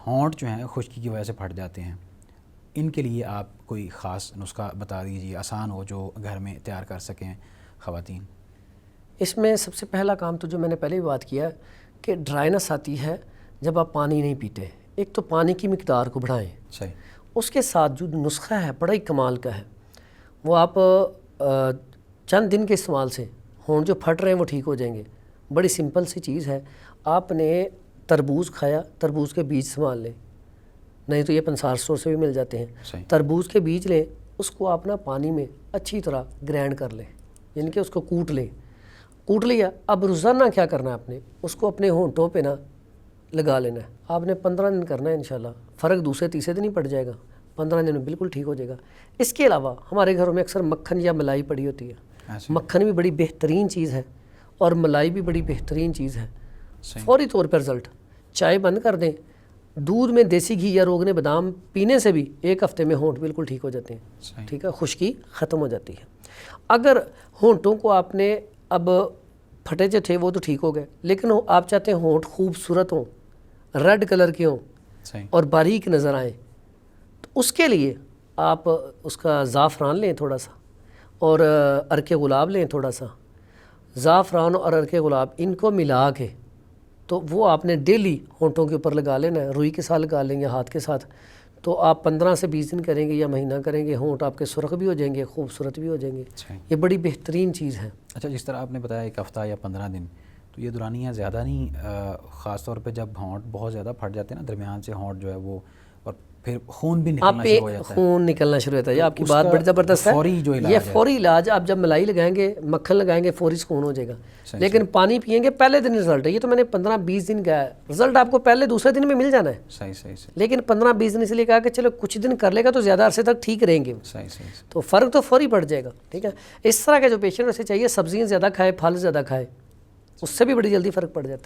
ہونٹ جو ہیں خشکی کی وجہ سے پھٹ جاتے ہیں، ان کے لیے آپ کوئی خاص نسخہ بتا دیجیے آسان ہو جو گھر میں تیار کر سکیں خواتین؟ اس میں سب سے پہلا کام تو جو میں نے پہلے بھی بات کیا کہ ڈرائنس آتی ہے جب آپ پانی نہیں پیتے. ایک تو پانی کی مقدار کو بڑھائیں. صحیح. اس کے ساتھ جو نسخہ ہے بڑا ہی کمال کا ہے، وہ آپ چند دن کے استعمال سے ہونٹ جو پھٹ رہے ہیں وہ ٹھیک ہو جائیں گے. بڑی سمپل سی چیز ہے. آپ نے تربوز کھایا، تربوز کے بیج استعمال لیں، نہیں تو یہ پنسار اسٹور سے بھی مل جاتے ہیں. صحیح. تربوز کے بیج لیں، اس کو آپ نا پانی میں اچھی طرح گرینڈ کر لیں، یعنی کہ اس کو کوٹ لیں. کوٹ لیا. اب روزانہ کیا کرنا ہے آپ نے، اس کو اپنے ہونٹوں پہ نا لگا لینا ہے. آپ نے 15 دن کرنا ہے، انشاءاللہ فرق دوسرے تیسرے دن ہی پڑ جائے گا. 15 دن میں بالکل ٹھیک ہو جائے گا. اس کے علاوہ ہمارے گھروں میں اکثر مکھن یا ملائی پڑی ہوتی ہے. مکھن بھی بڑی بہترین چیز ہے اور ملائی بھی بڑی بہترین چیز ہے. فوری طور پر رزلٹ. چائے بند کر دیں، دودھ میں دیسی گھی یا روغن بادام پینے سے بھی 1 ہفتے میں ہونٹ بالکل ٹھیک ہو جاتے ہیں. ٹھیک ہے، خشکی ختم ہو جاتی ہے. اگر ہونٹوں کو آپ نے اب پھٹے جو تھے وہ تو ٹھیک ہو گئے، لیکن آپ چاہتے ہیں ہونٹ خوبصورت ہوں، ریڈ کلر کے ہوں اور باریک نظر آئیں، تو اس کے لیے آپ اس کا زعفران لیں تھوڑا سا، اور عرق گلاب لیں تھوڑا سا. زعفران اور عرق گلاب ان کو ملا کے تو وہ آپ نے ڈیلی ہونٹوں کے اوپر لگا لینا ہے. روئی کے ساتھ لگا لیں یا ہاتھ کے ساتھ. تو آپ 15 سے 20 دن کریں گے یا مہینہ کریں گے، ہونٹ آپ کے سرخ بھی ہو جائیں گے، خوبصورت بھی ہو جائیں گے. یہ بڑی بہترین چیز ہے. اچھا، جس طرح آپ نے بتایا 1 ہفتہ یا 15 دن، تو یہ دورانیہ زیادہ نہیں، خاص طور پہ جب ہونٹ بہت زیادہ پھٹ جاتے ہیں نا، درمیان سے ہونٹ جو ہے وہ، اور پھر خون بھی نکلنا شروع ہو جاتا ہے. خون نکلنا شروع ہوتا ہے. یہ آپ کی بات بڑی زبردست ہے. یہ فوری علاج. آپ جب ملائی لگائیں گے، مکھن لگائیں گے، فوری سکون ہو جائے گا. لیکن پانی پئیں گے پہلے دن رزلٹ ہے. یہ تو میں نے 15-20 دن کا ہے رزلٹ، آپ کو پہلے دوسرے دن میں مل جانا ہے. صحیح. لیکن 15-20 دن اس لیے کہا کہ چلو کچھ دن کر لے گا تو زیادہ عرصے تک ٹھیک رہیں گے. تو فرق تو فوری پڑ جائے گا. ٹھیک ہے. اس طرح کے جو پیشنٹ اسے چاہیے سبزیاں زیادہ کھائے، پھل زیادہ کھائے، اس سے بھی بڑی جلدی فرق پڑ جاتا ہے.